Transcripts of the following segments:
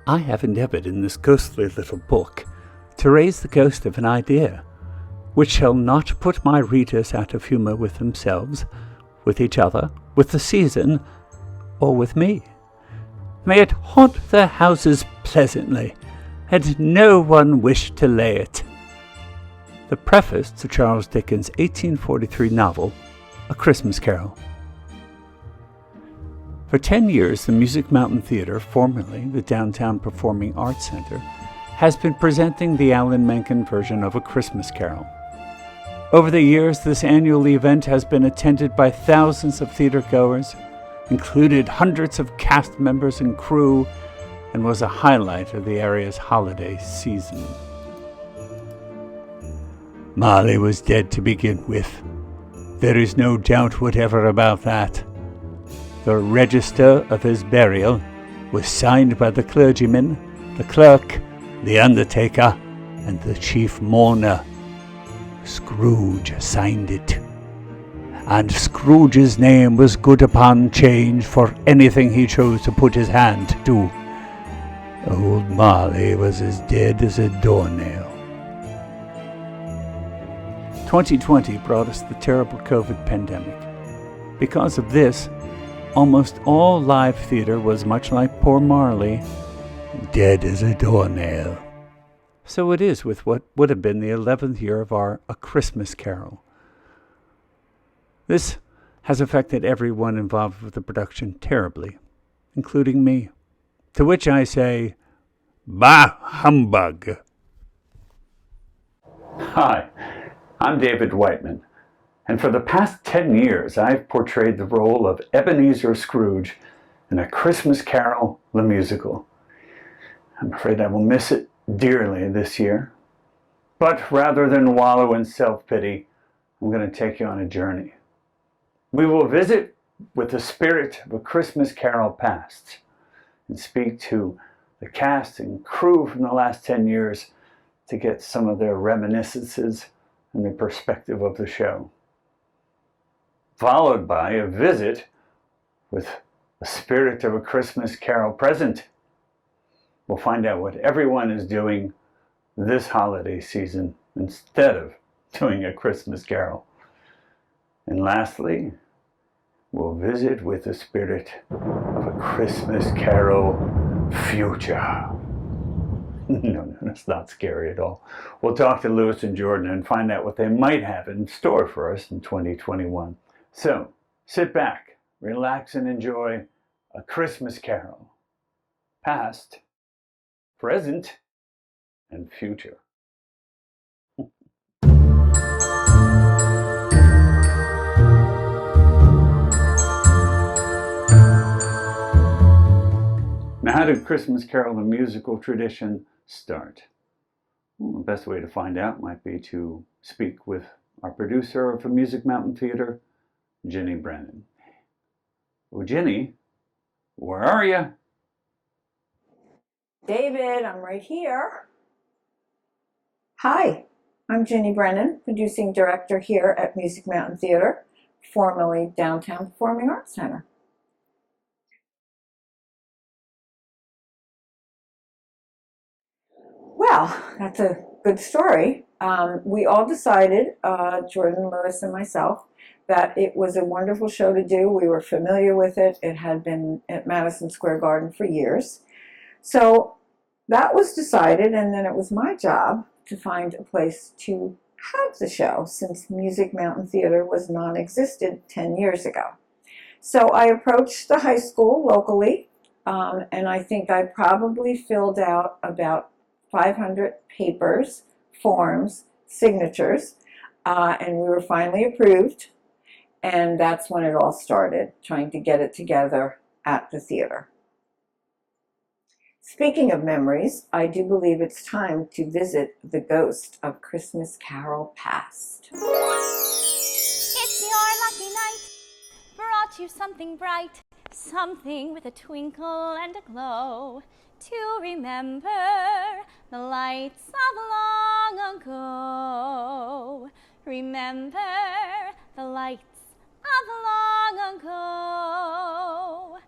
I have endeavoured in this ghostly little book to raise the ghost of an idea, which shall not put my readers out of humour with themselves, with each other, with the season, or with me. May it haunt their houses pleasantly, and no one wish to lay it. The preface to Charles Dickens' 1843 novel, A Christmas Carol. For 10 years, the Music Mountain Theatre, formerly the Downtown Performing Arts Center, has been presenting the Alan Menken version of A Christmas Carol. Over the years, this annual event has been attended by thousands of theatergoers, included hundreds of cast members and crew, and was a highlight of the area's holiday season. Marley was dead to begin with. There is no doubt whatever about that. The register of his burial was signed by the clergyman, the clerk, the undertaker, and the chief mourner. Scrooge signed it. And Scrooge's name was good upon change for anything he chose to put his hand to. Old Marley was as dead as a doornail. 2020 brought us the terrible COVID pandemic. Because of this, almost all live theater was much like poor Marley, dead as a doornail. So it is with what would have been the 11th year of our A Christmas Carol. This has affected everyone involved with the production terribly, including me. To which I say, bah humbug. Hi, I'm David Whiteman. And for the past 10 years, I've portrayed the role of Ebenezer Scrooge in A Christmas Carol, the musical. I'm afraid I will miss it dearly this year. But rather than wallow in self-pity, I'm going to take you on a journey. We will visit with the spirit of A Christmas Carol past and speak to the cast and crew from the last 10 years to get some of their reminiscences and the perspective of the show. Followed by a visit with the spirit of A Christmas Carol present. We'll find out what everyone is doing this holiday season instead of doing A Christmas Carol. And lastly, we'll visit with the spirit of A Christmas Carol future. No, it's not scary at all. We'll talk to Lewis and Jordan and find out what they might have in store for us in 2021. So, sit back, relax, and enjoy A Christmas Carol. Past, present, and future. Now, how did Christmas Carol, the musical tradition, start? Well, the best way to find out might be to speak with our producer of the Music Mountain Theatre, Ginny Brennan. Well, Ginny, where are you? David, I'm right here. Hi, I'm Ginny Brennan, producing director here at Music Mountain Theatre, formerly Downtown Performing Arts Center. Well, that's a good story. We all decided, Jordan, Lewis, and myself, that it was a wonderful show to do. We were familiar with it. It had been at Madison Square Garden for years. So that was decided, and then it was my job to find a place to have the show, since Music Mountain Theatre was non-existent 10 years ago. So I approached the high school locally, and I think I probably filled out about 500 papers, forms, signatures, and we were finally approved. And that's when it all started, trying to get it together at the theater. Speaking of memories, I do believe it's time to visit the ghost of Christmas Carol past. It's your lucky night, brought you something bright, something with a twinkle and a glow, to remember the lights of long ago. Remember the lights of long ago.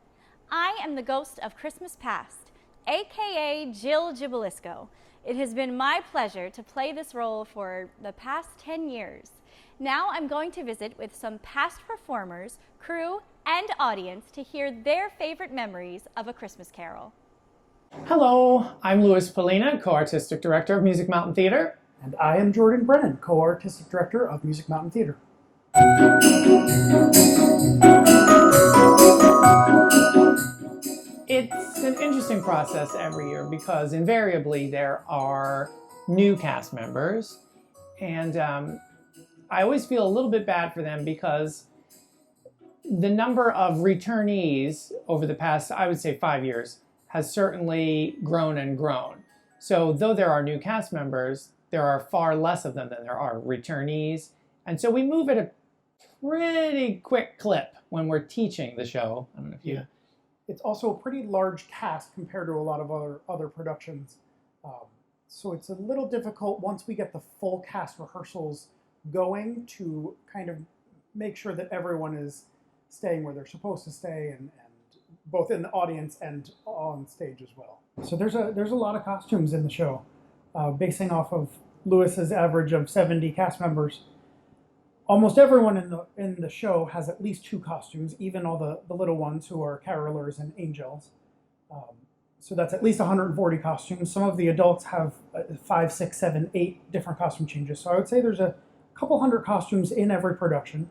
I am the ghost of Christmas past, aka Jill Jibelisco. It has been my pleasure to play this role for the past 10 years. Now I'm going to visit with some past performers, crew, and audience to hear their favorite memories of A Christmas Carol. Hello, I'm Louis Polina, co-artistic director of Music Mountain Theater. And I am Jordan Brennan, co-artistic director of Music Mountain Theater. It's an interesting process every year because invariably there are new cast members, and I always feel a little bit bad for them because the number of returnees over the past, I would say 5 years, has certainly grown and grown. So though there are new cast members, there are far less of them than there are returnees. And so we move at a pretty quick clip when we're teaching the show. I don't know if you... It's also a pretty large cast compared to a lot of other productions. So it's a little difficult once we get the full cast rehearsals going to kind of make sure that everyone is staying where they're supposed to stay, and both in the audience and on stage as well. So there's a lot of costumes in the show, basing off of Lewis's average of 70 cast members. Almost everyone in the show has at least 2 costumes, even all the little ones who are carolers and angels. So that's at least 140 costumes. Some of the adults have 5, 6, 7, 8 different costume changes. So I would say there's a couple hundred costumes in every production.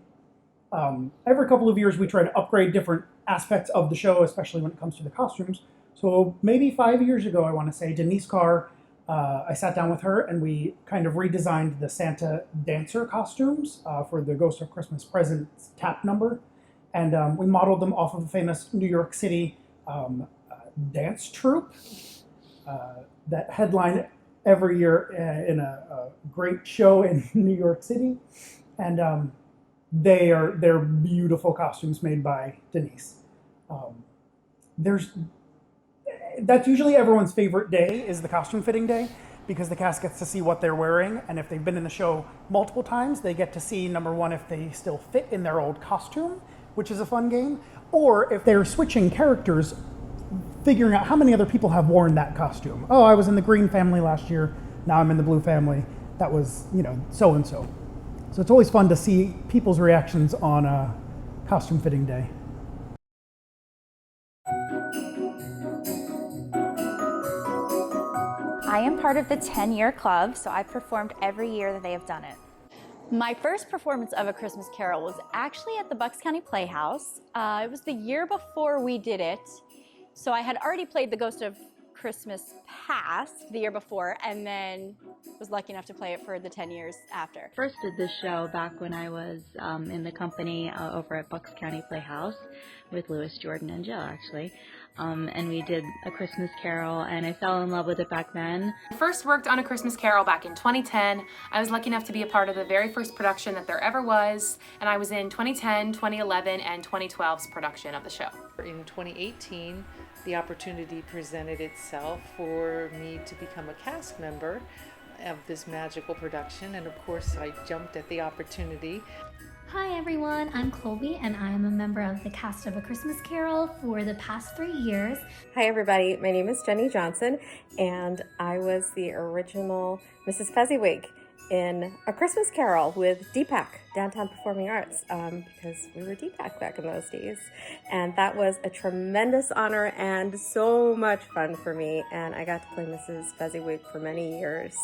Every couple of years we try to upgrade different aspects of the show, especially when it comes to the costumes. So maybe 5 years ago, I want to say, Denise Carr, I sat down with her and we kind of redesigned the Santa dancer costumes for the Ghost of Christmas Present tap number. And we modeled them off of the famous New York City dance troupe that headline every year in a great show in New York City. And they're beautiful costumes made by Denise. That's usually everyone's favorite day, is the costume fitting day, because the cast gets to see what they're wearing, and if they've been in the show multiple times, they get to see, number one, if they still fit in their old costume, which is a fun game, or if they're switching characters, figuring out how many other people have worn that costume. Oh, I was in the green family last year, now I'm in the blue family. That was, so-and-so. So it's always fun to see people's reactions on a costume fitting day. I am part of the 10-year club, so I've performed every year that they have done it. My first performance of A Christmas Carol was actually at the Bucks County Playhouse. It was the year before we did it, so I had already played the Ghost of Christmas Past the year before, and then was lucky enough to play it for the 10 years after. First did this show back when I was in the company over at Bucks County Playhouse with Louis, Jordan, and Jill, actually. And we did A Christmas Carol, and I fell in love with it back then. I first worked on A Christmas Carol back in 2010. I was lucky enough to be a part of the very first production that there ever was, and I was in 2010, 2011, and 2012's production of the show. In 2018, the opportunity presented itself for me to become a cast member of this magical production, and of course I jumped at the opportunity. Hi everyone, I'm Colby and I am a member of the cast of A Christmas Carol for the past 3 years. Hi everybody, my name is Jenny Johnson and I was the original Mrs. Fezziwig in A Christmas Carol with Deepak, Downtown Performing Arts, because we were Deepak back in those days. And that was a tremendous honor and so much fun for me, and I got to play Mrs. Fezziwig for many years.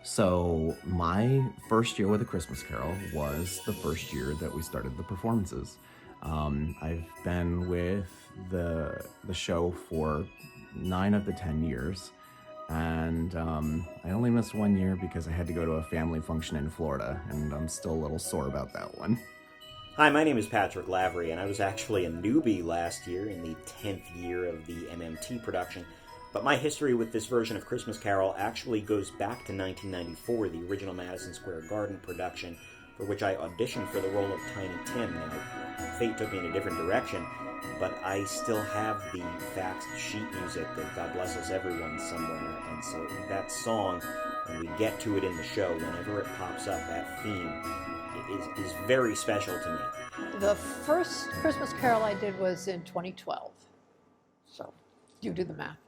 So my first year with A Christmas Carol was the first year that we started the performances. I've been with the show for 9 of the 10 years, and I only missed 1 year because I had to go to a family function in Florida, and I'm still a little sore about that one. Hi, my name is Patrick Lavery, and I was actually a newbie last year in the 10th year of the MMT production. But my history with this version of Christmas Carol actually goes back to 1994, the original Madison Square Garden production, for which I auditioned for the role of Tiny Tim. Now, fate took me in a different direction, but I still have the faxed sheet music of God Bless Us Everyone somewhere, and so that song, when we get to it in the show, whenever it pops up, that theme is very special to me. The first Christmas Carol I did was in 2012, so you do the math.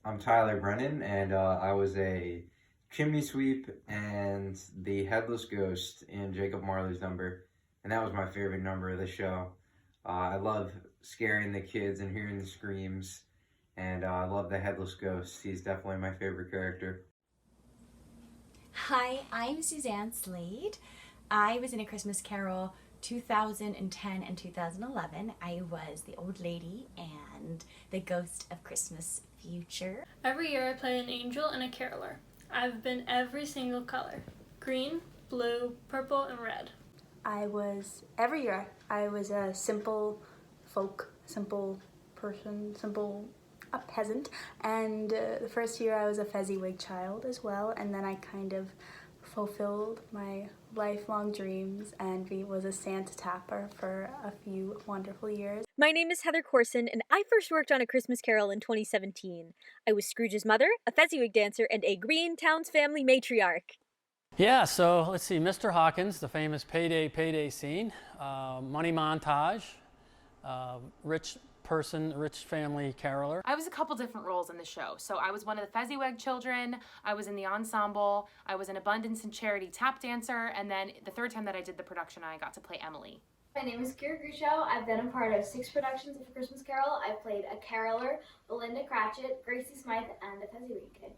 I'm Tyler Brennan, and I was a chimney sweep and the headless ghost in Jacob Marley's number, and that was my favorite number of the show. I love scaring the kids and hearing the screams, and I love the headless ghost. He's definitely my favorite character. Hi, I'm Suzanne Slade. I was in A Christmas Carol 2010 and 2011. I was the old lady and the ghost of Christmas Future. Every year I play an angel and a caroler. I've been every single color: green, blue, purple, and red. Every year I was a simple folk, simple person, a peasant. And the first year I was a Fezziwig child as well, and then I kind of fulfilled my lifelong dreams and was a Santa tapper for a few wonderful years. My name is Heather Corson, and I first worked on A Christmas Carol in 2017. I was Scrooge's mother, a Fezziwig dancer, and a Green Towns family matriarch. Yeah, so let's see, Mr. Hawkins, the famous payday scene, money montage, rich family caroler. I was a couple different roles in the show. So I was one of the Fezziwig children, I was in the ensemble, I was an Abundance and Charity tap dancer, and then the third time that I did the production, I got to play Emily. My name is Kira Grushow. I've been a part of 6 productions of A Christmas Carol. I've played a caroler, Belinda Cratchit, Gracie Smythe, and a Fezziwig kid.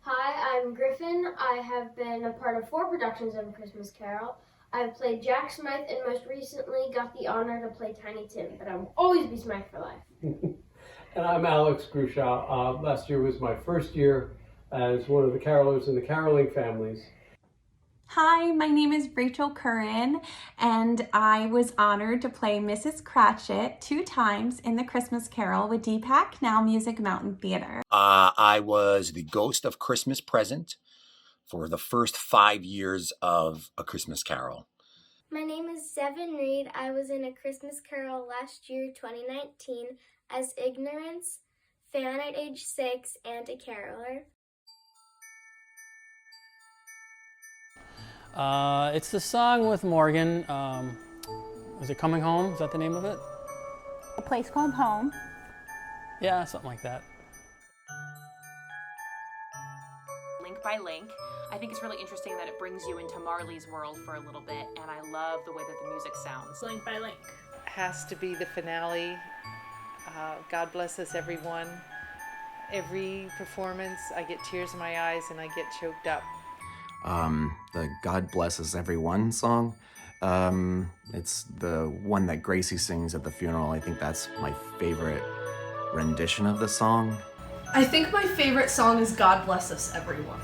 Hi, I'm Griffin. I have been a part of 4 productions of A Christmas Carol. I've played Jack Smythe and most recently got the honor to play Tiny Tim, but I will always be Smythe for life. And I'm Alex Grushow. Last year was my first year as one of the carolers in the caroling families. Hi, my name is Rachel Curran, and I was honored to play Mrs. Cratchit 2 times in The Christmas Carol with Deepak Now Music Mountain Theater. I was the ghost of Christmas Present for the first 5 years of A Christmas Carol. My name is Zevin Reed. I was in A Christmas Carol last year, 2019, as Ignorance, fan at age 6, and a caroler. It's the song with Morgan. Is it Coming Home? Is that the name of it? A Place Called Home. Yeah, something like that. Link by Link. I think it's really interesting that it brings you into Marley's world for a little bit, and I love the way that the music sounds. Link by Link. Has to be the finale. God Bless Us Everyone. Every performance, I get tears in my eyes and I get choked up. The God Blesses Everyone song. It's the one that Gracie sings at the funeral. I think that's my favorite rendition of the song. I think my favorite song is God Bless Us Everyone.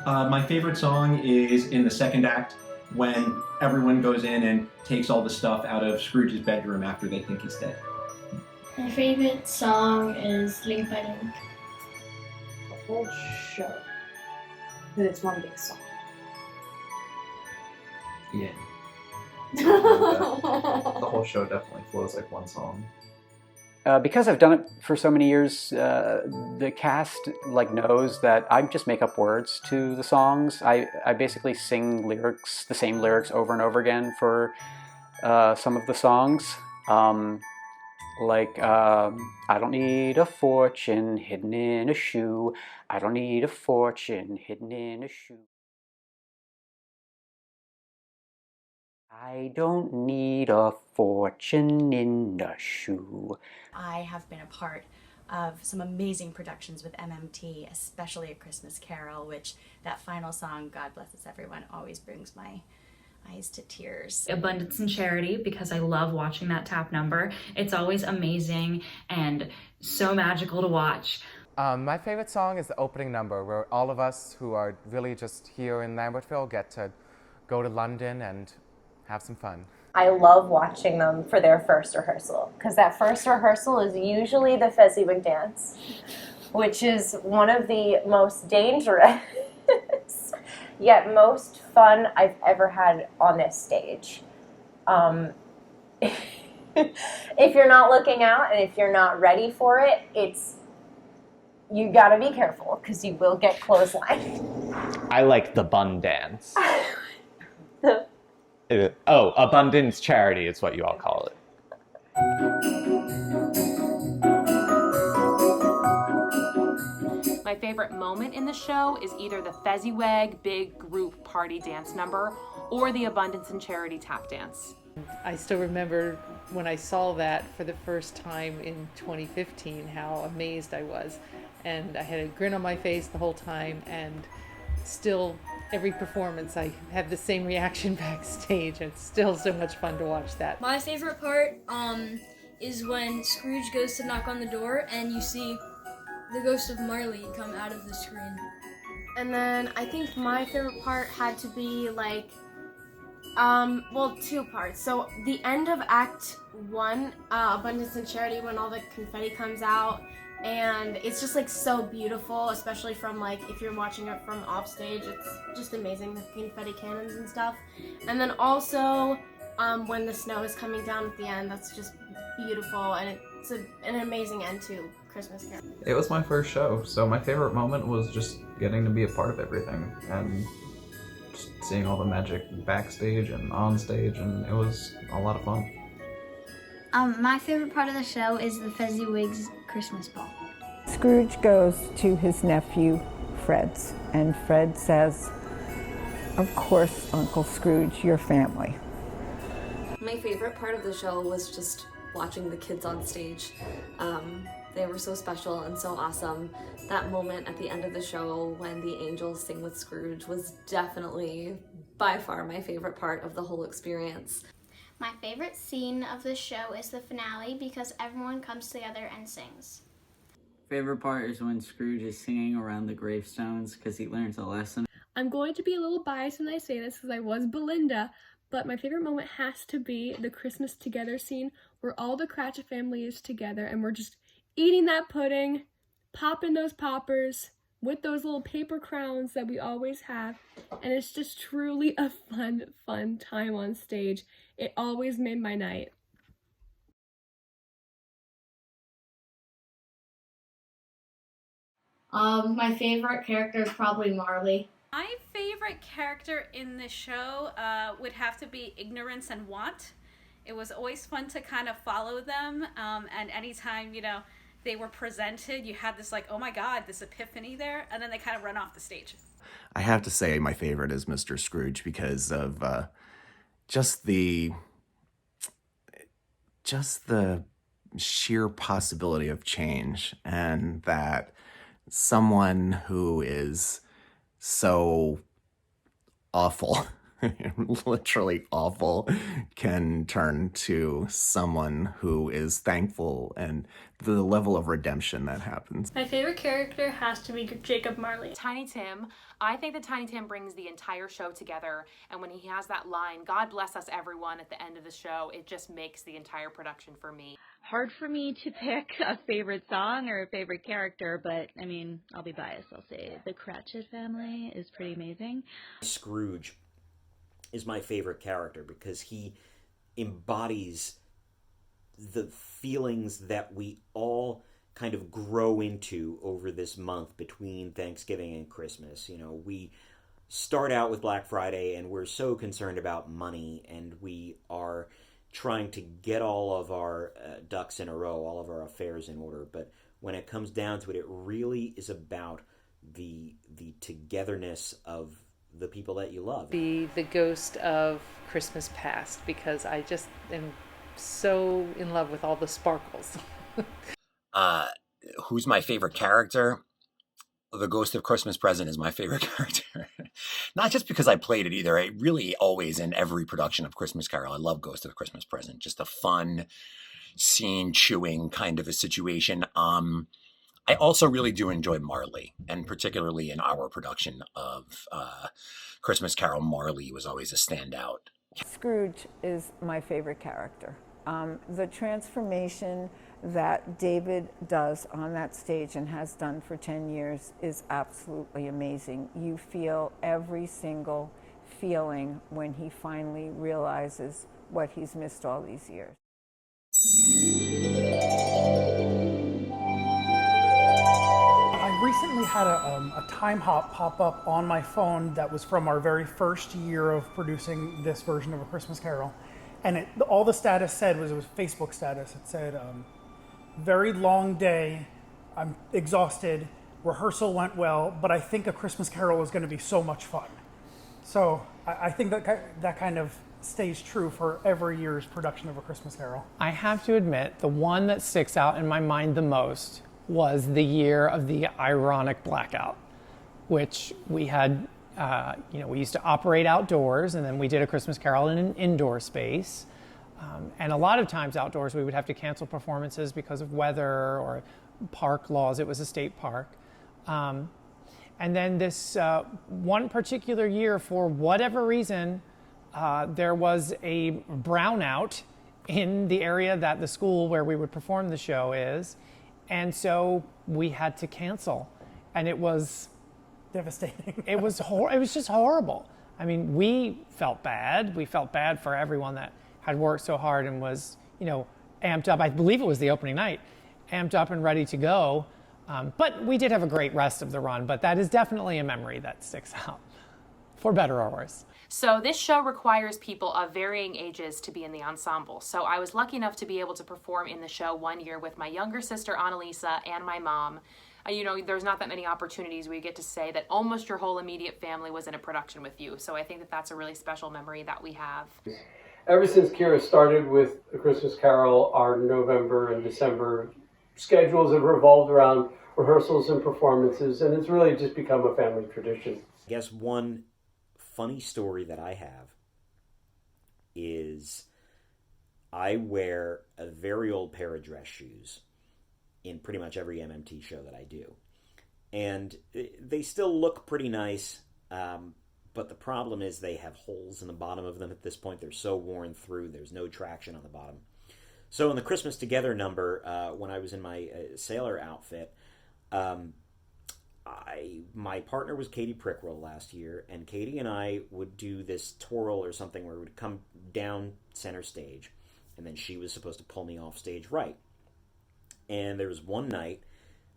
My favorite song is in the second act when everyone goes in and takes all the stuff out of Scrooge's bedroom after they think he's dead. My favorite song is Link by Link. The whole show. But it's one big song. Yeah. The whole show definitely flows like one song. Because I've done it for so many years, the cast knows that I just make up words to the songs. I basically sing lyrics, the same lyrics over and over again for some of the songs. I don't need a fortune hidden in a shoe. I don't need a fortune hidden in a shoe. I don't need a fortune in a shoe. I have been a part of some amazing productions with MMT, especially A Christmas Carol, which that final song, God Blesses Everyone, always brings my eyes to tears. Abundance and Charity, because I love watching that tap number. It's always amazing and so magical to watch. My favorite song is the opening number, where all of us who are really just here in Lambertville get to go to London and have some fun. I love watching them for their first rehearsal, because that first rehearsal is usually the Fezziwig dance, which is one of the most dangerous yet most fun I've ever had on this stage. If you're not looking out and if you're not ready for it, you gotta be careful because you will get clotheslined. I like the bun dance. Abundance Charity is what you all call it. favorite moment in the show is either the Fezziwig big group party dance number or the Abundance and Charity tap dance. I still remember when I saw that for the first time in 2015, how amazed I was. And I had a grin on my face the whole time, and still every performance I have the same reaction backstage. It's still so much fun to watch that. My favorite part is when Scrooge goes to knock on the door and you see the ghost of Marley come out of the screen. And then I think my favorite part had to be like, well, two parts. So the end of Act 1, Abundance and Charity, when all the confetti comes out, and it's just like so beautiful, especially from like, if you're watching it from off stage, it's just amazing, the confetti cannons and stuff. And then also, when the snow is coming down at the end, that's just beautiful, and it's an amazing end to Christmas Carol. It was my first show, so my favorite moment was just getting to be a part of everything and just seeing all the magic backstage and on stage, and it was a lot of fun. My favorite part of the show is the Fezziwig's Christmas ball. Scrooge goes to his nephew Fred's, and Fred says, "Of course, Uncle Scrooge, your family." My favorite part of the show was just watching the kids on stage. They were so special and so awesome. That moment at the end of the show when the angels sing with Scrooge was definitely by far my favorite part of the whole experience. My favorite scene of the show is the finale because everyone comes together and sings. Favorite part is when Scrooge is singing around the gravestones because he learns a lesson. I'm going to be a little biased when I say this because I was Belinda, but my favorite moment has to be the Christmas Together scene where all the Cratchit family is together and we're just eating that pudding, popping those poppers with those little paper crowns that we always have, and it's just truly a fun time on stage. It always made my night. My favorite character is probably Marley. My favorite character in the show would have to be Ignorance and Want. It was always fun to kind of follow them, and anytime, they were presented, you had this like, oh my God, this epiphany there, and then they kind of run off the stage. I have to say my favorite is Mr. Scrooge because of just the sheer possibility of change, and that someone who is so awful, literally awful, can turn to someone who is thankful, and the level of redemption that happens. My favorite character has to be Jacob Marley. Tiny Tim. I think that Tiny Tim brings the entire show together, and when he has that line, "God bless us everyone," at the end of the show, it just makes the entire production for me. Hard for me to pick a favorite song or a favorite character, but I mean, I'll be biased. I'll say the Cratchit family is pretty amazing. Scrooge is my favorite character because he embodies the feelings that we all kind of grow into over this month between Thanksgiving and Christmas. We start out with Black Friday and we're so concerned about money, and we are trying to get all of our ducks in a row, all of our affairs in order. But when it comes down to it, it really is about the togetherness of the people that you love. Be the ghost of Christmas past, because I just am so in love with all the sparkles. Who's my favorite character? The Ghost of Christmas Present is my favorite character. Not just because I played it either. I really always, in every production of Christmas Carol, I love Ghost of Christmas Present. Just a fun, scene-chewing kind of a situation. I also really do enjoy Marley, and particularly in our production of Christmas Carol, Marley was always a standout. Scrooge is my favorite character. The transformation that David does on that stage and has done for 10 years is absolutely amazing. You feel every single feeling when he finally realizes what he's missed all these years. I recently had a time hop pop up on my phone that was from our very first year of producing this version of A Christmas Carol. And all the status said it was Facebook status. It said, very long day, I'm exhausted, rehearsal went well, but I think A Christmas Carol is going to be so much fun. So I think that kind of stays true for every year's production of A Christmas Carol. I have to admit, the one that sticks out in my mind the most was the year of the ironic blackout, which we had, we used to operate outdoors, and then we did A Christmas Carol in an indoor space. And a lot of times outdoors we would have to cancel performances because of weather or park laws. It was a state park. And then this one particular year, for whatever reason, there was a brownout in the area that the school where we would perform the show is. And so we had to cancel. And it was devastating. It was just horrible. I mean, we felt bad. We felt bad for everyone that had worked so hard and was, amped up. I believe it was the opening night, amped up and ready to go. But we did have a great rest of the run, but that is definitely a memory that sticks out, for better or worse. So this show requires people of varying ages to be in the ensemble. So I was lucky enough to be able to perform in the show one year with my younger sister, Annalisa, and my mom. There's not that many opportunities where you get to say that almost your whole immediate family was in a production with you. So I think that that's a really special memory that we have. Ever since Kira started with A Christmas Carol, our November and December schedules have revolved around rehearsals and performances, and it's really just become a family tradition. I guess one funny story that I have is I wear a very old pair of dress shoes in pretty much every MMT show that I do. And they still look pretty nice, but the problem is they have holes in the bottom of them at this point. They're so worn through, there's no traction on the bottom. So in the Christmas Together number, when I was in my sailor outfit, my partner was Katie Prickroll last year, and Katie and I would do this twirl or something where we would come down center stage, and then she was supposed to pull me off stage right. And there was one night,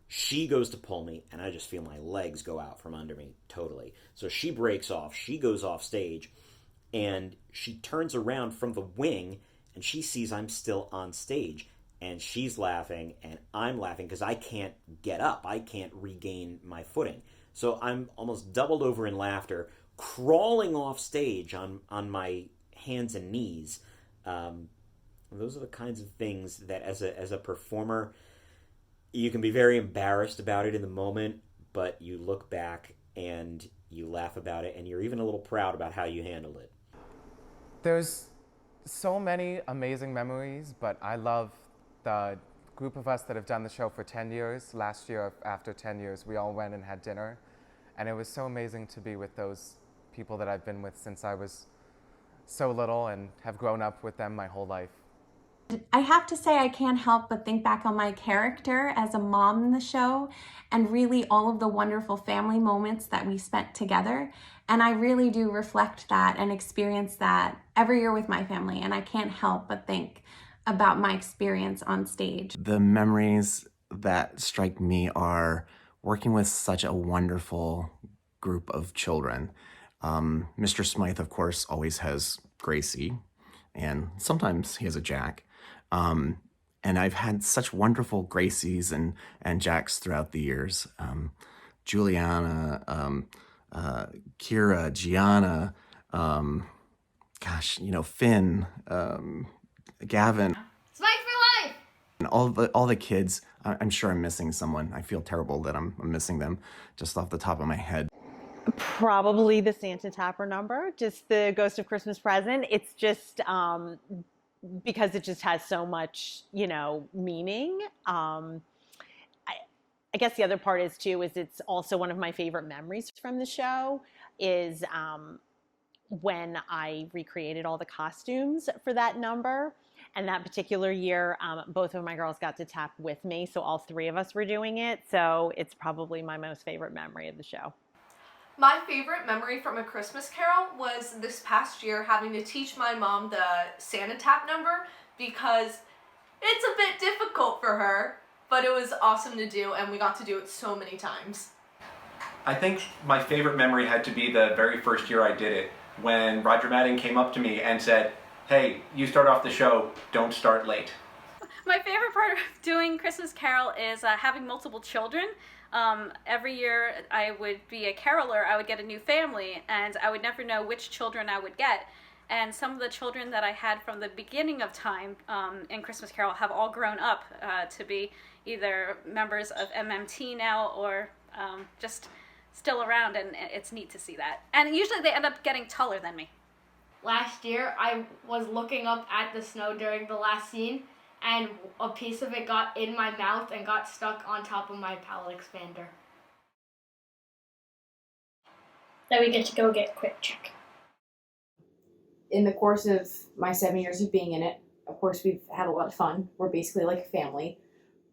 she goes to pull me, and I just feel my legs go out from under me totally. So she breaks off, she goes off stage, and she turns around from the wing, and she sees I'm still on stage. And she's laughing, and I'm laughing because I can't get up. I can't regain my footing. So I'm almost doubled over in laughter, crawling off stage on my hands and knees. Those are the kinds of things that as a performer, you can be very embarrassed about it in the moment, but you look back and you laugh about it, and you're even a little proud about how you handled it. There's so many amazing memories, but I love the group of us that have done the show for 10 years. Last year, after 10 years, we all went and had dinner, and it was so amazing to be with those people that I've been with since I was so little and have grown up with them my whole life. I have to say I can't help but think back on my character as a mom in the show and really all of the wonderful family moments that we spent together. And I really do reflect that and experience that every year with my family, and I can't help but think about my experience on stage. The memories that strike me are working with such a wonderful group of children. Mr. Smythe, of course, always has Gracie, and sometimes he has a Jack. And I've had such wonderful Gracies and Jacks throughout the years. Juliana, Kira, Gianna, Finn, Gavin. Smythe for life! And all the kids. I'm sure I'm missing someone. I feel terrible that I'm missing them just off the top of my head. Probably the Santa Tapper number, just the Ghost of Christmas Present. It's just because it just has so much, meaning. I guess the other part is it's also one of my favorite memories from the show is when I recreated all the costumes for that number. And that particular year, both of my girls got to tap with me, so all three of us were doing it. So it's probably my most favorite memory of the show. My favorite memory from A Christmas Carol was this past year having to teach my mom the Santa Tap number because it's a bit difficult for her, but it was awesome to do, and we got to do it so many times. I think my favorite memory had to be the very first year I did it, when Roger Madden came up to me and said, "Hey, you start off the show, don't start late." My favorite part of doing Christmas Carol is having multiple children. Every year I would be a caroler, I would get a new family, and I would never know which children I would get. And some of the children that I had from the beginning of time in Christmas Carol have all grown up to be either members of MMT now or just still around, and it's neat to see that. And usually they end up getting taller than me. Last year, I was looking up at the snow during the last scene, and a piece of it got in my mouth and got stuck on top of my palate expander. That we get to go get quick check. In the course of my 7 years of being in it, of course, we've had a lot of fun. We're basically like a family.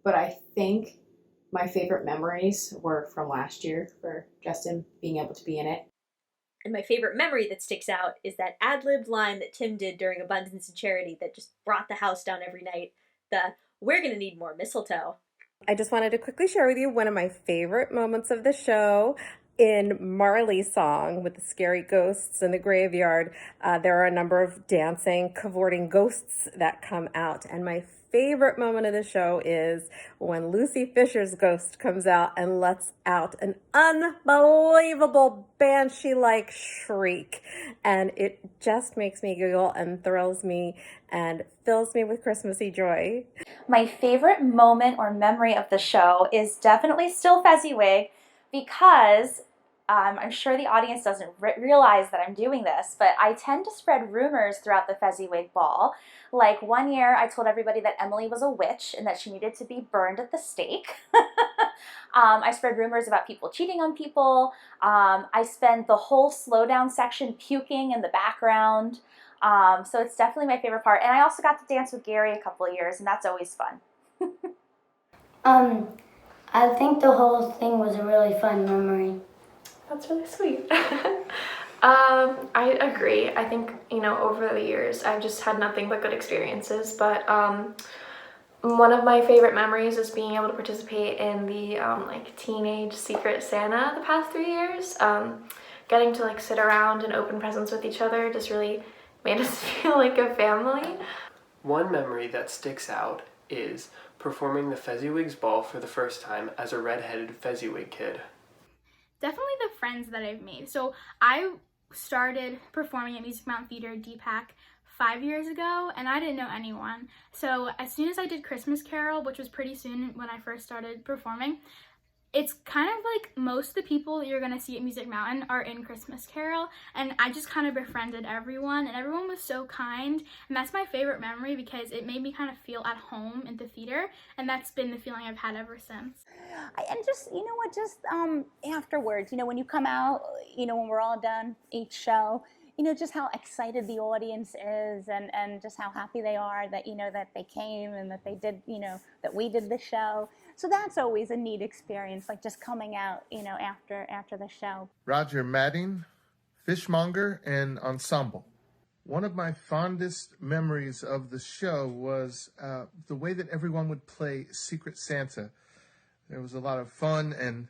But I think my favorite memories were from last year for Justin being able to be in it. And my favorite memory that sticks out is that ad-libbed line that Tim did during Abundance and Charity that just brought the house down every night. We're gonna need more mistletoe. I just wanted to quickly share with you one of my favorite moments of the show. In Marley's song with the scary ghosts in the graveyard, there are a number of dancing, cavorting ghosts that come out. And my favorite moment of the show is when Lucy Fisher's ghost comes out and lets out an unbelievable banshee-like shriek. And it just makes me giggle and thrills me and fills me with Christmassy joy. My favorite moment or memory of the show is definitely still Fezziwig, because I'm sure the audience doesn't realize that I'm doing this, but I tend to spread rumors throughout the Fezziwig ball. Like one year I told everybody that Emily was a witch and that she needed to be burned at the stake. I spread rumors about people cheating on people. I spent the whole slowdown section puking in the background. So it's definitely my favorite part. And I also got to dance with Gary a couple of years, and that's always fun. I think the whole thing was a really fun memory. That's really sweet. I agree. I think, over the years, I've just had nothing but good experiences. But one of my favorite memories is being able to participate in the teenage Secret Santa the past 3 years. Getting to sit around and open presents with each other just really made us feel like a family. One memory that sticks out is performing the Fezziwig's Ball for the first time as a red-headed Fezziwig kid. Definitely the friends that I've made. So I started performing at Music Mountain Theater DPAC 5 years ago, and I didn't know anyone. So as soon as I did Christmas Carol, which was pretty soon when I first started performing, it's kind of like most of the people that you're going to see at Music Mountain are in Christmas Carol, and I just kind of befriended everyone, and everyone was so kind, and that's my favorite memory because it made me kind of feel at home in the theater, and that's been the feeling I've had ever since. And just, afterwards, when you come out, when we're all done each show, just how excited the audience is and just how happy they are that, that they came and that they did, that we did the show. So that's always a neat experience, like just coming out, after the show. Roger Madding, Fishmonger, and Ensemble. One of my fondest memories of the show was the way that everyone would play Secret Santa. There was a lot of fun and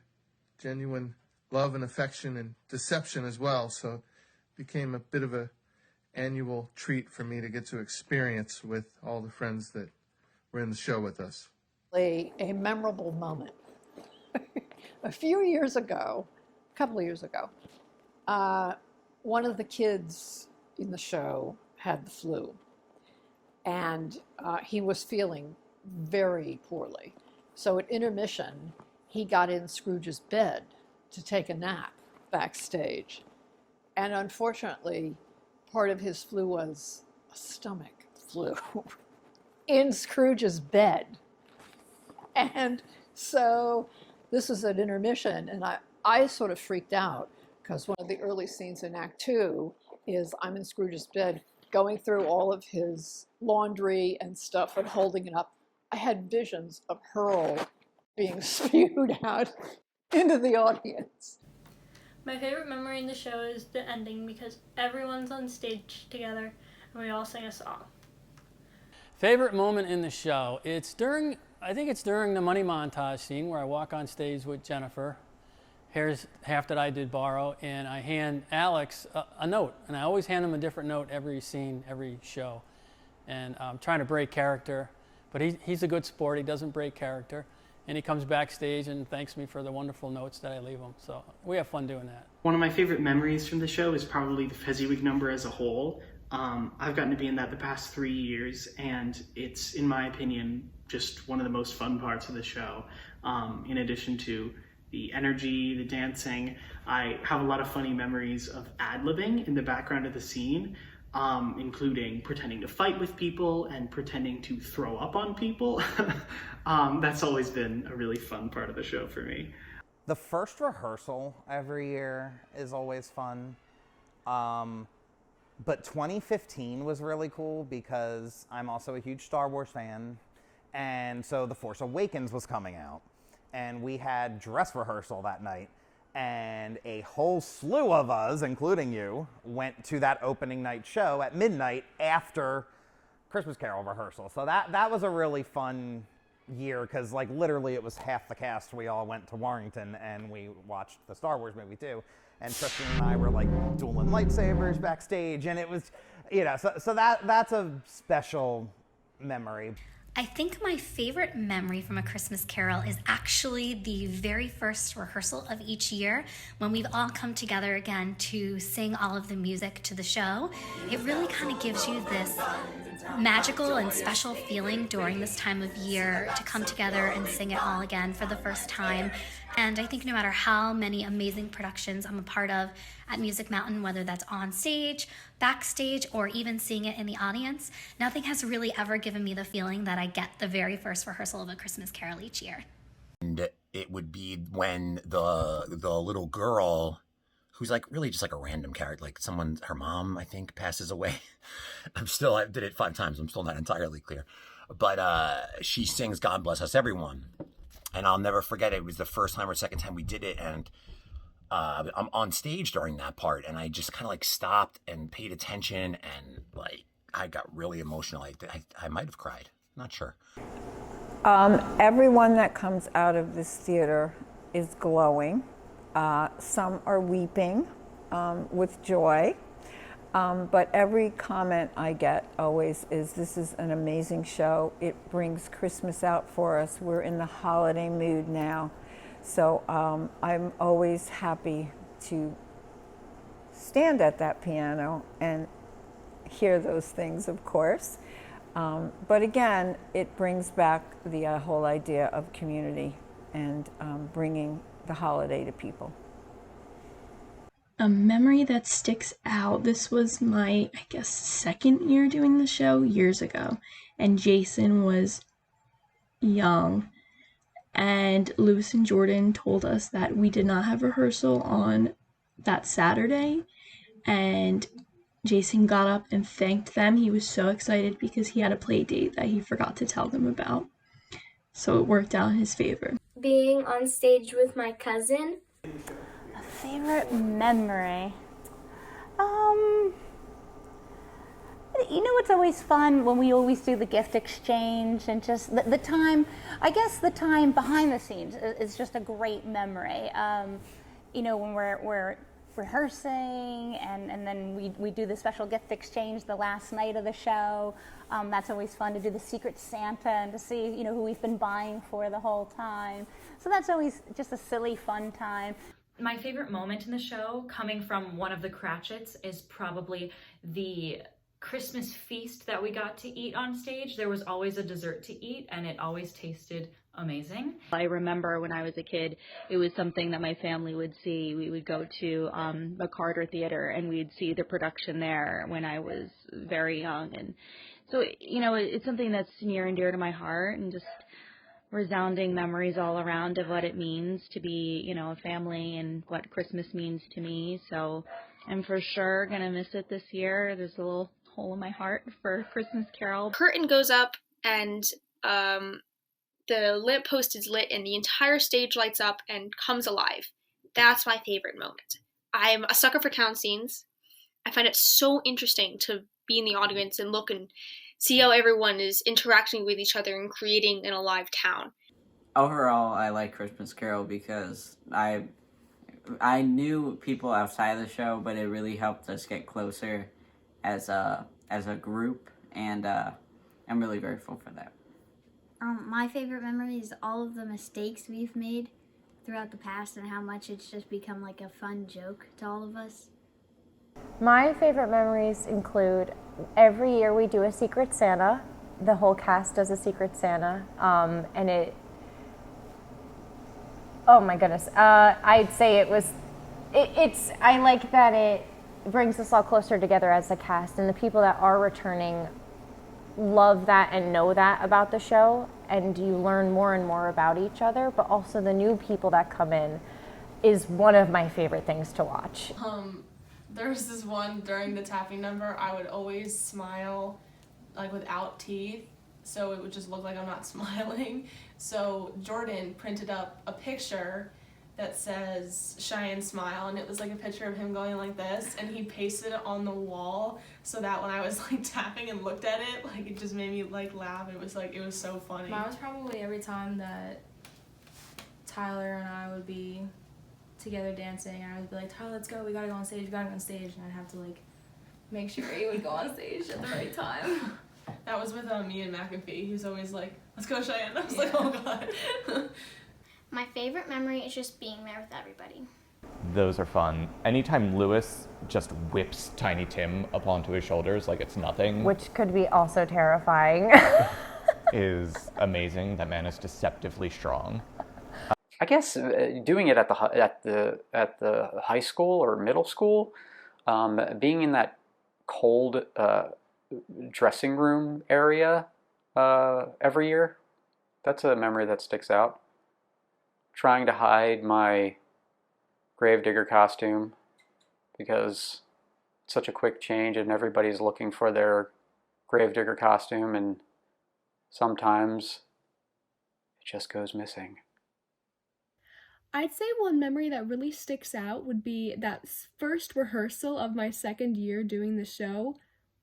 genuine love and affection and deception as well, so it became a bit of a annual treat for me to get to experience with all the friends that were in the show with us. A memorable moment. A couple of years ago, one of the kids in the show had the flu, and he was feeling very poorly. So at intermission, he got in Scrooge's bed to take a nap backstage. And unfortunately, part of his flu was a stomach flu in Scrooge's bed. And so this was an intermission, and I sort of freaked out because one of the early scenes in Act 2 is I'm in Scrooge's bed going through all of his laundry and stuff and holding it up. I had visions of Hurl being spewed out into the audience. My favorite memory in the show is the ending because everyone's on stage together and we all sing a song. Favorite moment in the show? I think it's during the money montage scene where I walk on stage with Jennifer. Here's half that I did borrow, and I hand Alex a note, and I always hand him a different note every scene, every show. And I'm trying to break character, but he's a good sport. He doesn't break character. and he comes backstage and thanks me for the wonderful notes that I leave him. So we have fun doing that. One of my favorite memories from the show is probably the Fezziwig number as a whole. I've gotten to be in that the past 3 years, and it's, in my opinion, just one of the most fun parts of the show. In addition to the energy, the dancing, I have a lot of funny memories of ad-libbing in the background of the scene, including pretending to fight with people and pretending to throw up on people. That's always been a really fun part of the show for me. The first rehearsal every year is always fun. But 2015 was really cool because I'm also a huge Star Wars fan. And so The Force Awakens was coming out. And we had dress rehearsal that night. And a whole slew of us, including you, went to that opening night show at midnight after Christmas Carol rehearsal. So that was a really fun year because, like, literally it was half the cast. We all went to Warrington and we watched the Star Wars movie too. And Tristan and I were like dueling lightsabers backstage, and it was, so that's a special memory. I think my favorite memory from A Christmas Carol is actually the very first rehearsal of each year when we've all come together again to sing all of the music to the show. It really kind of gives you this magical and special feeling during this time of year to come together and sing it all again for the first time. And I think no matter how many amazing productions I'm a part of at Music Mountain, whether that's on stage, backstage, or even seeing it in the audience, nothing has really ever given me the feeling that I get the very first rehearsal of A Christmas Carol each year. And it would be when the little girl, who's like really just like a random character, like her mom, I think, passes away. I did it 5 times. I'm still not entirely clear. But she sings God Bless Us Everyone. And I'll never forget, it was the first time or second time we did it. And I'm on stage during that part. And I just kind of like stopped and paid attention. And like, I got really emotional. I might have cried. Not sure. Everyone that comes out of this theater is glowing. Some are weeping with joy. But every comment I get always is, this is an amazing show. It brings Christmas out for us. We're in the holiday mood now. So I'm always happy to stand at that piano and hear those things, of course. But again, it brings back the whole idea of community and bringing the holiday to people. A memory that sticks out, this was my, I guess, second year doing the show years ago, and Jason was young, and Lewis and Jordan told us that we did not have rehearsal on that Saturday, and Jason got up and thanked them. He was so excited because he had a play date that he forgot to tell them about, so it worked out in his favor. Being on stage with my cousin. Favorite memory? You know, it's always fun when we always do the gift exchange and just the time, I guess the time behind the scenes is just a great memory. You know, when we're rehearsing and then we do the special gift exchange the last night of the show. That's always fun to do the Secret Santa and to see, you know, who we've been buying for the whole time. So that's always just a silly, fun time. My favorite moment in the show, coming from one of the Cratchits, is probably the Christmas feast that we got to eat on stage. There was always a dessert to eat, and it always tasted amazing. I remember when I was a kid, it was something that my family would see. We would go to the Carter Theater, and we'd see the production there when I was very young. And so, you know, it's something that's near and dear to my heart, and just resounding memories all around of what it means to be, you know, a family and what Christmas means to me. So I'm for sure gonna miss it this year. There's a little hole in my heart for Christmas Carol. Curtain goes up and the lamp post is lit and the entire stage lights up and comes alive. That's my favorite moment. I'm a sucker for town scenes. I find it so interesting to be in the audience and look and see how everyone is interacting with each other and creating an alive town. Overall, I like Christmas Carol because I knew people outside of the show, but it really helped us get closer as a group, and I'm really grateful for that. My favorite memory is all of the mistakes we've made throughout the past and how much it's just become like a fun joke to all of us. My favorite memories include every year we do a Secret Santa. The whole cast does a Secret Santa, and oh my goodness, I'd say I like that it brings us all closer together as a cast, and the people that are returning love that and know that about the show, and you learn more and more about each other, but also the new people that come in is one of my favorite things to watch. There was this one during the tapping number, I would always smile like without teeth, so it would just look like I'm not smiling. So Jordan printed up a picture that says Cheyenne Smile, and it was like a picture of him going like this, and he pasted it on the wall so that when I was like tapping and looked at it, like it just made me like laugh. It was so funny. Mine was probably every time that Tyler and I would be together dancing, and I would be like, Tyler, let's go, we gotta go on stage, and I'd have to like make sure he would go on stage at the right time. That was with me and McAfee. He was always like, let's go, Cheyenne. I was like, oh god. My favorite memory is just being there with everybody. Those are fun. Anytime Lewis just whips Tiny Tim up onto his shoulders like it's nothing, Which could be also terrifying. is amazing. That man is deceptively strong. I guess doing it at the high school or middle school, being in that cold dressing room area every year, that's a memory that sticks out. Trying to hide my Gravedigger costume because it's such a quick change and everybody's looking for their Gravedigger costume, and sometimes it just goes missing. I'd say one memory that really sticks out would be that first rehearsal of my second year doing the show,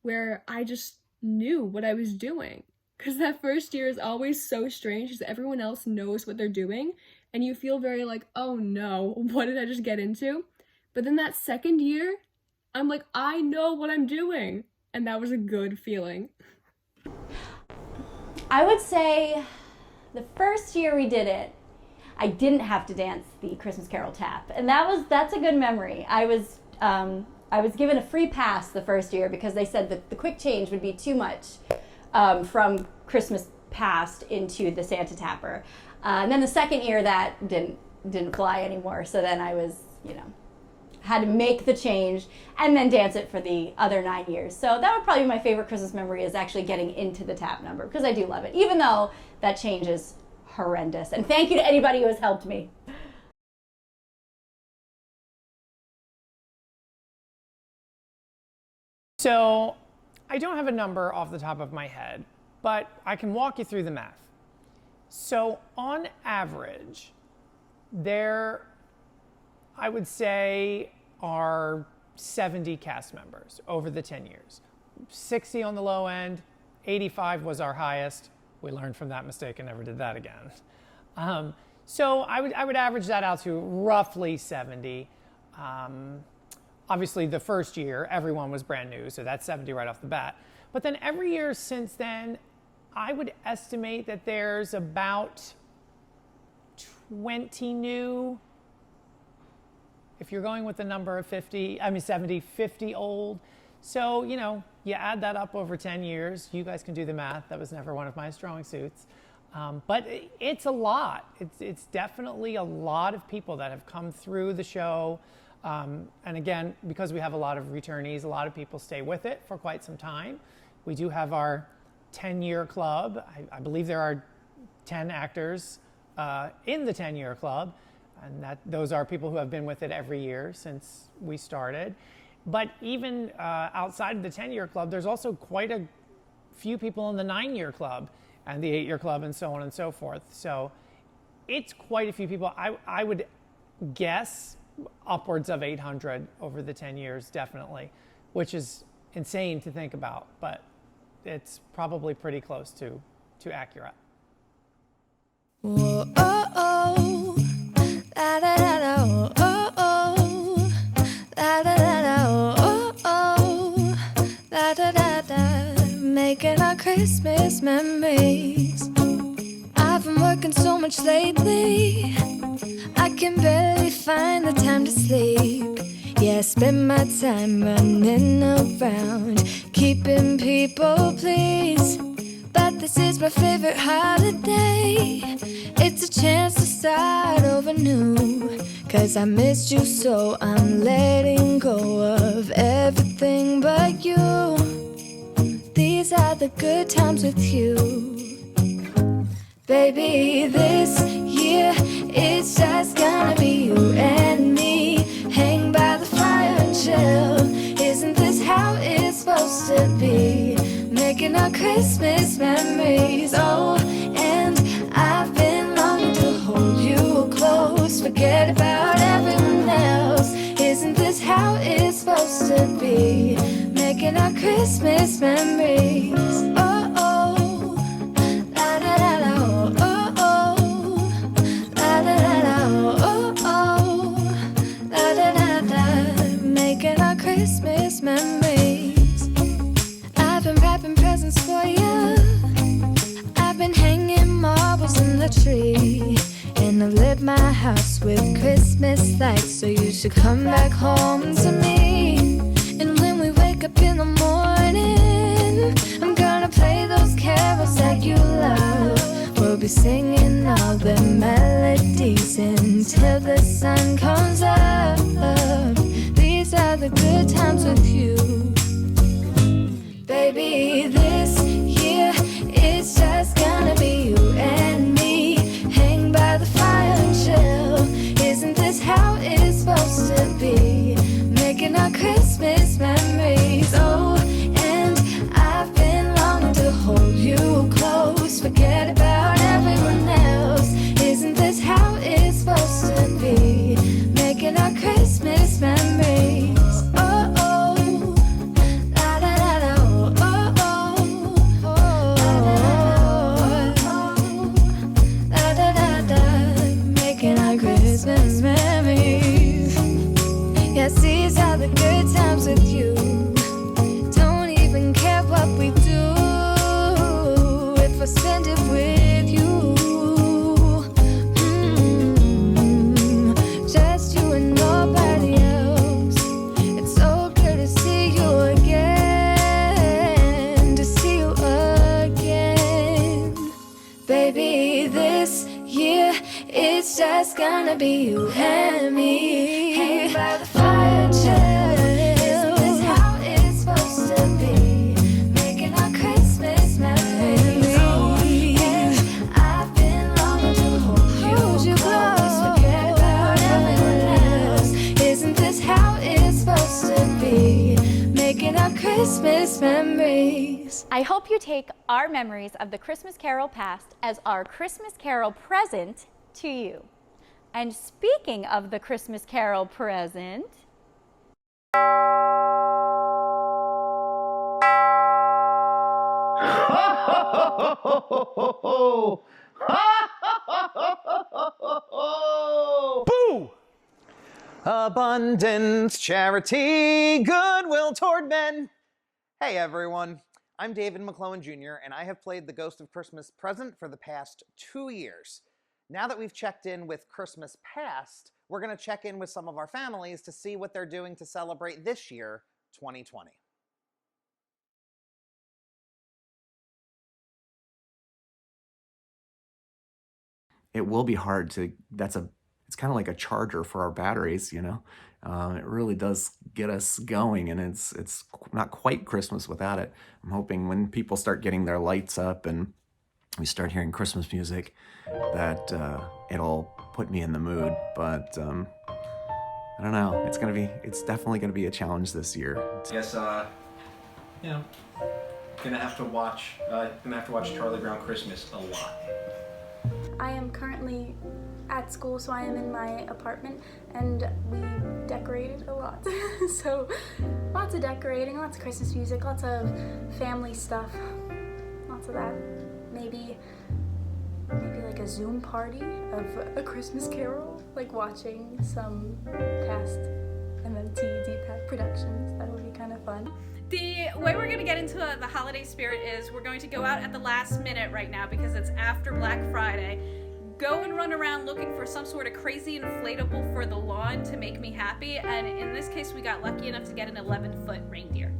where I just knew what I was doing. Because that first year is always so strange because everyone else knows what they're doing, and you feel very like, oh no, what did I just get into? But then that second year, I'm like, I know what I'm doing. And that was a good feeling. I would say the first year we did it, I didn't have to dance the Christmas Carol tap. And that's a good memory. I was given a free pass the first year because they said that the quick change would be too much from Christmas past into the Santa Tapper. And then the second year that didn't fly anymore. So then I was, had to make the change and then dance it for the other 9 years. So that would probably be my favorite Christmas memory, is actually getting into the tap number, because I do love it, even though that change is horrendous. And thank you to anybody who has helped me. So I don't have a number off the top of my head, but I can walk you through the math. So on average, there, I would say, are 70 cast members over the 10 years. 60 on the low end, 85 was our highest. We learned from that mistake and never did that again. So I would average that out to roughly 70. Obviously, the first year, everyone was brand new, so that's 70 right off the bat. But then every year since then, I would estimate that there's about 20 new. If you're going with the number of 70, 50 old. So, you add that up over 10 years. You guys can do the math. That was never one of my strong suits. But it's a lot. It's definitely a lot of people that have come through the show. And again, because we have a lot of returnees, a lot of people stay with it for quite some time. We do have our 10-year club. I believe there are 10 actors in the 10-year club. And those are people who have been with it every year since we started. But even outside of the 10-year club, there's also quite a few people in the 9-year club and the 8-year club and so on and so forth. So it's quite a few people. I would guess upwards of 800 over the 10 years, definitely, which is insane to think about, but it's probably pretty close to accurate. Whoa, oh, oh. Da, da, da, da, oh, oh, oh. Da, da, da, da, oh, oh, oh. Da, da, da, da. Making our Christmas memories. much lately. I can barely find the time to sleep. Yeah, I spend my time running around, keeping people pleased. But this is my favorite holiday. It's a chance to start over new. 'Cause I missed you, so I'm letting go of everything but you. These are the good times with you. Baby, this year it's just gonna be you and me. Hang by the fire and chill. Isn't this how it's supposed to be? Making our Christmas memories. Oh, and I've been longing to hold you close. Forget about everyone else. Isn't this how it's supposed to be? Making our Christmas memories. Oh, oh, la la la la, oh, oh, la la la la, oh, oh, la la la la. Making our Christmas memories. I've been wrapping presents for you. I've been hanging marbles in the tree. And I've lit my house with Christmas lights. So you should come back home to me. And when we wake up in the morning, I'm gonna play those carols that you love. We'll be singing all the melodies until the sun comes up. These are the good times with you. Baby, this year it's just gonna be you and me. Hang by the fire and chill. Isn't this how it's supposed to be? Making our Christmas memories. Oh, and I've been longing to hold you close. Forget about everyone else. Isn't this how it's supposed to be? Making our Christmas memories. Oh, oh, la la la la, oh, oh, oh, la la la la. Making our Christmas memories. Yes, these are the good times with you. Don't even care what we do if I spend it with you. Just you and nobody else. It's so good to see you again. To see you again. Baby, this year it's just gonna be you and me. Hang by the fire and chill. Isn't this how it's supposed to be? Making our Christmas memories. Oh, and I've been longing to hold you close. Forget about everyone else. Isn't this how it's supposed to be? Making our Christmas memories. I hope you take our memories of the Christmas Carol past as our Christmas Carol present to you. And speaking of the Christmas Carol present, Boo! Abundance, charity, goodwill toward men. Hey everyone, I'm David McClellan Jr. and I have played the Ghost of Christmas Present for the past 2 years. Now that we've checked in with Christmas past, we're going to check in with some of our families to see what they're doing to celebrate this year, 2020. It will be hard to, it's kind of like a charger for our batteries, you know? It really does get us going, and it's not quite Christmas without it. I'm hoping when people start getting their lights up and we start hearing Christmas music that it'll put me in the mood, but I don't know. It's definitely gonna be a challenge this year. I guess, you know, gonna have to watch Charlie Brown Christmas a lot. I am currently at school, so I am in my apartment, and we decorated a lot. So lots of decorating, lots of Christmas music, lots of family stuff, lots of that. Maybe like a Zoom party of A Christmas Carol, like watching some past MMT DPAC productions. That would be kind of fun. The way we're gonna get into the holiday spirit is we're going to go out at the last minute right now because it's after Black Friday. go and run around looking for some sort of crazy inflatable for the lawn to make me happy, and in this case we got lucky enough to get an 11-foot reindeer.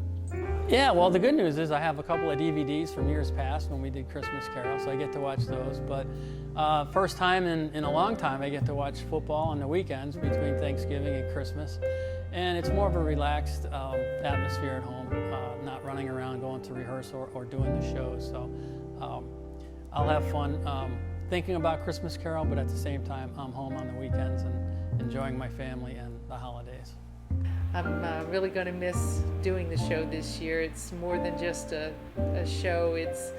Yeah, well, the good news is I have a couple of DVDs from years past when we did Christmas Carol, so I get to watch those. But first time in a long time I get to watch football on the weekends between Thanksgiving and Christmas. And it's more of a relaxed atmosphere at home, not running around going to rehearse or doing the shows. So I'll have fun thinking about Christmas Carol, but at the same time I'm home on the weekends and enjoying my family and the holidays. I'm really going to miss doing the show this year. It's more than just a show. It's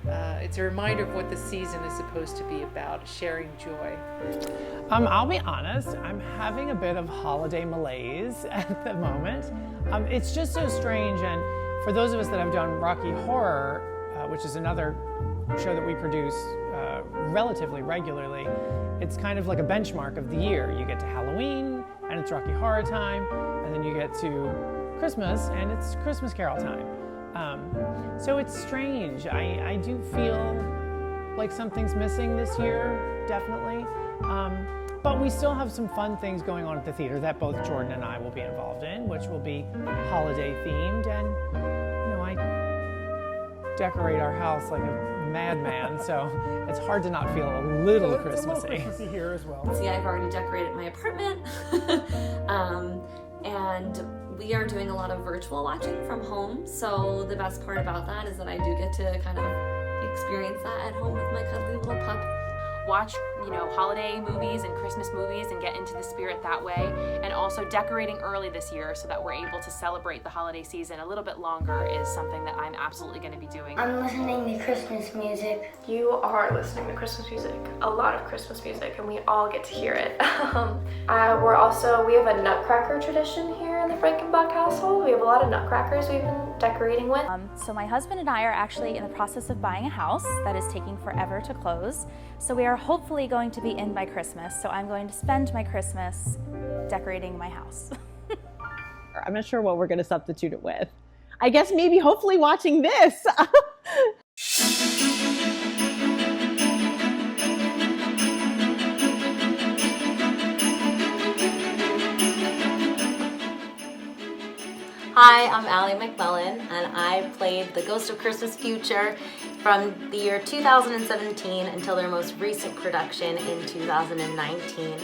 a reminder of what the season is supposed to be about, sharing joy. I'll be honest, I'm having a bit of holiday malaise at the moment. It's just so strange, and for those of us that have done Rocky Horror, which is another show that we produce relatively regularly, it's kind of like a benchmark of the year. You get to Halloween, and it's Rocky Horror time, and then you get to Christmas, and it's Christmas Carol time. So it's strange. I do feel like something's missing this year, definitely. But we still have some fun things going on at the theater that both Jordan and I will be involved in, which will be holiday themed. And, you know, I decorate our house like a madman, so it's hard to not feel a little Christmassy. Christmassy here as well. See, I've already decorated my apartment, and we are doing a lot of virtual watching from home. So the best part about that is that I do get to kind of experience that at home with my cuddly little pup. Watch, holiday movies and Christmas movies and get into the spirit that way. And also decorating early this year so that we're able to celebrate the holiday season a little bit longer is something that I'm absolutely going to be doing. I'm listening to Christmas music. You are listening to Christmas music, a lot of Christmas music, and we all get to hear it. We have a nutcracker tradition here in the Frankenbach household. We have a lot of nutcrackers we've been decorating with. So my husband and I are actually in the process of buying a house that is taking forever to close. So we are hopefully going to be in by Christmas. So I'm going to spend my Christmas decorating my house. I'm not sure what we're going to substitute it with. I guess maybe hopefully watching this. Hi, I'm Allie McMillan, and I played the Ghost of Christmas Future from the year 2017 until their most recent production in 2019.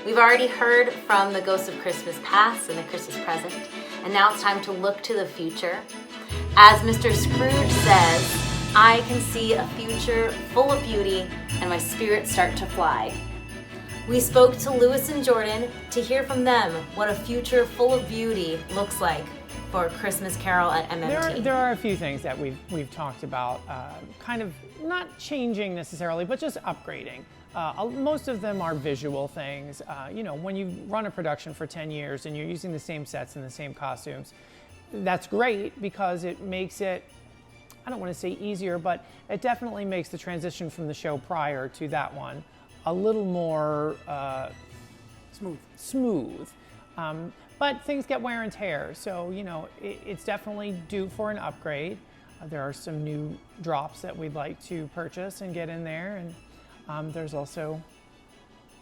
We've already heard from the Ghost of Christmas Past and the Christmas Present, and now it's time to look to the future. As Mr. Scrooge says, I can see a future full of beauty and my spirits start to fly. We spoke to Lewis and Jordan to hear from them what a future full of beauty looks like for Christmas Carol at MMT. There are a few things that we've talked about, kind of not changing necessarily, but just upgrading. Most of them are visual things. When you run a production for 10 years and you're using the same sets and the same costumes, that's great because it makes it, I don't want to say easier, but it definitely makes the transition from the show prior to that one a little more smooth. But things get wear and tear, so it's definitely due for an upgrade. There are some new drops that we'd like to purchase and get in there, and there's also,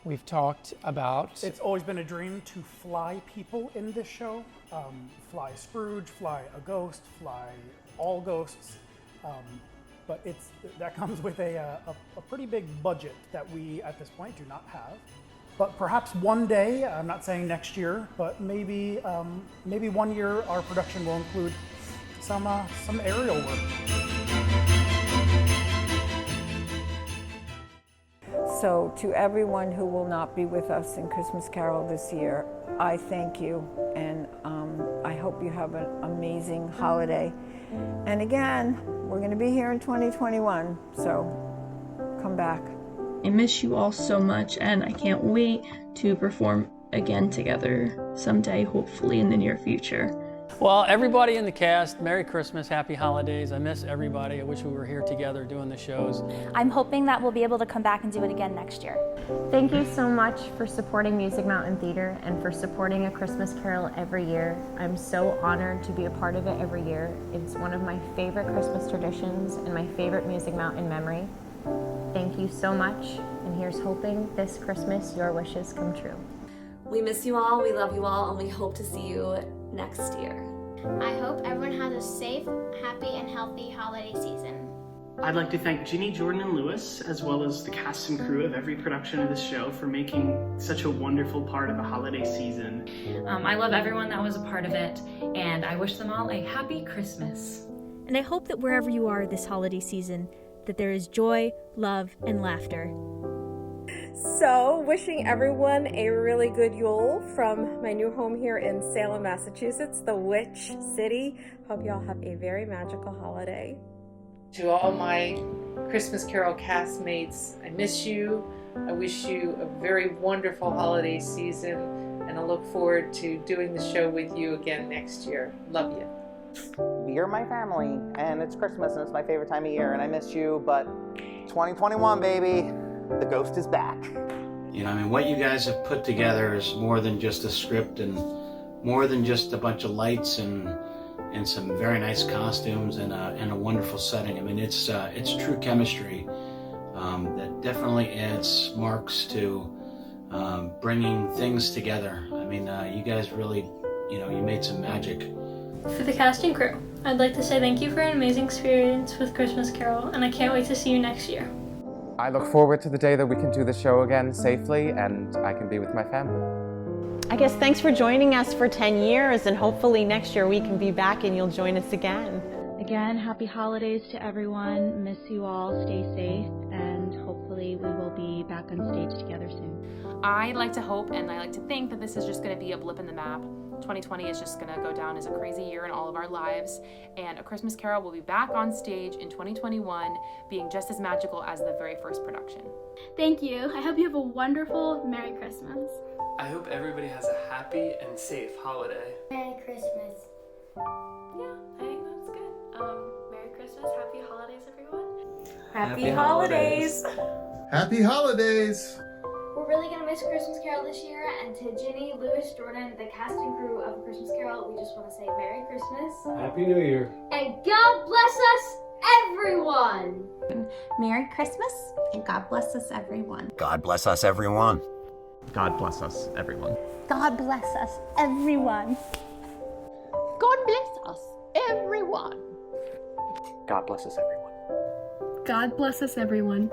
we've talked about... It's always been a dream to fly people in this show. Fly Scrooge, fly a ghost, fly all ghosts. But that comes with a pretty big budget that we, at this point, do not have. But perhaps one day, I'm not saying next year, but maybe 1 year our production will include some aerial work. So to everyone who will not be with us in Christmas Carol this year, I thank you, and I hope you have an amazing holiday. And again, we're going to be here in 2021, so come back. I miss you all so much, and I can't wait to perform again together someday, hopefully in the near future. Well, everybody in the cast, Merry Christmas, Happy Holidays. I miss everybody. I wish we were here together doing the shows. I'm hoping that we'll be able to come back and do it again next year. Thank you so much for supporting Music Mountain Theater and for supporting A Christmas Carol every year. I'm so honored to be a part of it every year. It's one of my favorite Christmas traditions and my favorite Music Mountain memory. Thank you you so much, and here's hoping this Christmas your wishes come true. We miss you all, we love you all, and we hope to see you next year. I hope everyone has a safe, happy, and healthy holiday season. I'd like to thank Ginny, Jordan, and Lewis, as well as the cast and crew of every production of this show for making such a wonderful part of the holiday season. I love everyone that was a part of it, and I wish them all a happy Christmas. And I hope that wherever you are this holiday season, that there is joy, love, and laughter. So, wishing everyone a really good Yule from my new home here in Salem, Massachusetts, the Witch City. Hope you all have a very magical holiday. To all my Christmas Carol castmates, I miss you. I wish you a very wonderful holiday season, and I look forward to doing the show with you again next year. Love you. You're my family, and it's Christmas, and it's my favorite time of year, and I miss you, but 2021, baby, the ghost is back. You know, I mean, what you guys have put together is more than just a script and more than just a bunch of lights and some very nice costumes and a wonderful setting. I mean, it's true chemistry that definitely adds marks to bringing things together. I mean, you guys really, you made some magic. For the cast and crew, I'd like to say thank you for an amazing experience with Christmas Carol, and I can't wait to see you next year. I look forward to the day that we can do the show again safely and I can be with my family. I guess thanks for joining us for 10 years, and hopefully next year we can be back and you'll join us again. Again, happy holidays to everyone. Miss you all. Stay safe, and hopefully we will be back on stage together soon. I'd like to hope and I like to think that this is just going to be a blip in the map. 2020 is just going to go down as a crazy year in all of our lives, and A Christmas Carol will be back on stage in 2021, being just as magical as the very first production. Thank you. I hope you have a wonderful Merry Christmas. I hope everybody has a happy and safe holiday. Merry Christmas. Yeah, I think that's good. Merry Christmas, happy holidays, everyone. Happy holidays. Happy holidays. We're really going to miss Christmas Carol this year, and to Ginny, Lewis, Jordan, the cast and crew of A Christmas Carol, we just want to say Merry Christmas. Happy New Year. And God bless us, everyone! Merry Christmas, and God bless us, everyone. God bless us, everyone. God bless us, everyone. God bless us, everyone. God bless us, everyone. God bless us, everyone. God bless us, everyone.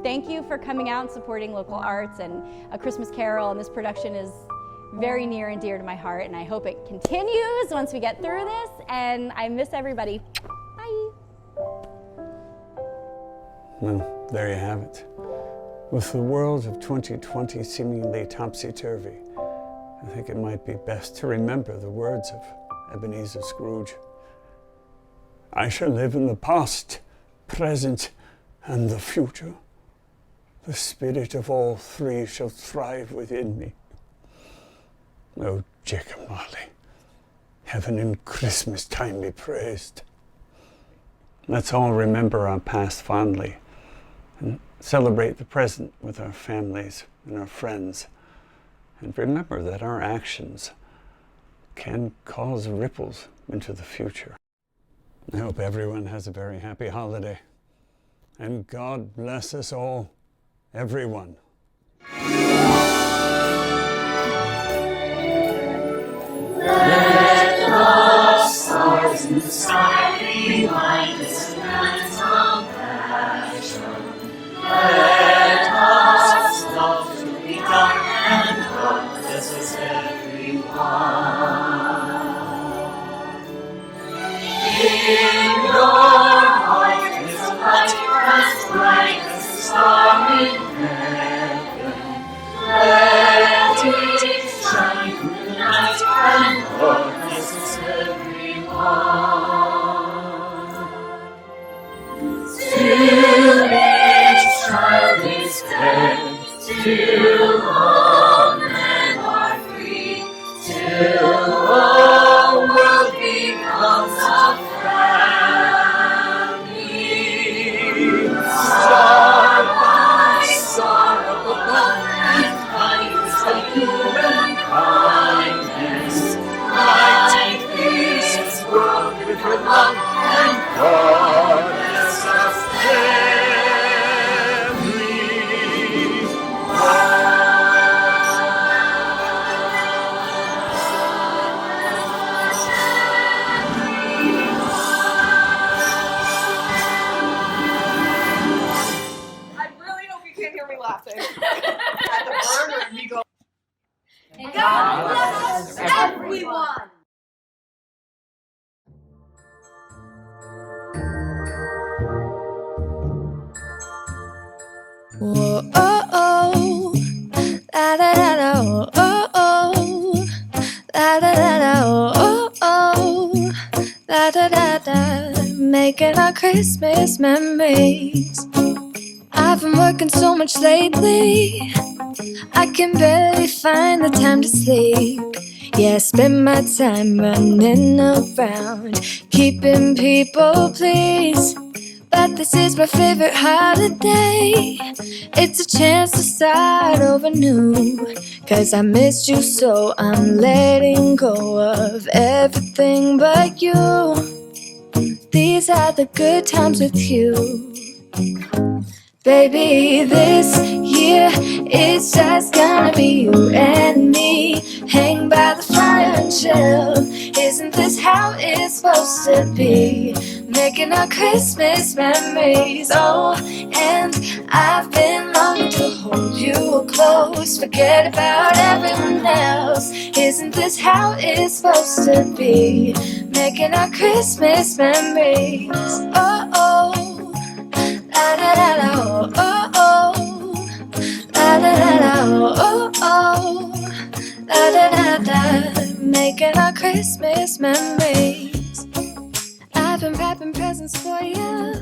Thank you for coming out and supporting local arts and A Christmas Carol, and this production is very near and dear to my heart, and I hope it continues once we get through this, and I miss everybody. Bye. Well, there you have it. With the world of 2020 seemingly topsy-turvy, I think it might be best to remember the words of Ebenezer Scrooge. I shall live in the past, present, and the future. The spirit of all three shall thrive within me. Oh, Jacob Marley, heaven and Christmas time be praised. Let's all remember our past fondly and celebrate the present with our families and our friends. And remember that our actions can cause ripples into the future. I hope everyone has a very happy holiday. And God bless us all, everyone. Let the stars in the sky remind us that compassion. Let us love to be done and God bless us everyone. In your heart is a light as bright as the star in heaven. Let it shine through the night and God bless us everyone. Till each child is fed, till all men are free, till the world becomes a family. Star by star up above, and kindness of human kindness. Light this world with your love, and God bless us there. something at the burner and we go, And God bless everyone. Whoa, oh, oh, la da da da, oh, oh, la da da da, oh, oh, la da da da, making our Christmas memories. I've been working so much lately, I can barely find the time to sleep. Yeah, I spend my time running around, keeping people pleased. But this is my favorite holiday. It's a chance to start over new. 'Cause I missed you, so I'm letting go of everything but you. These are the good times with you. Baby, this year it's just gonna be you and me. Hang by the fire and chill. Isn't this how it's supposed to be? Making our Christmas memories. Oh, and I've been longing to hold you close. Forget about everyone else. Isn't this how it's supposed to be? Making our Christmas memories. Oh, oh. La da da da, oh, oh, oh. La da da da, oh, oh. La da da da, making our Christmas memories. I've been wrapping presents for you.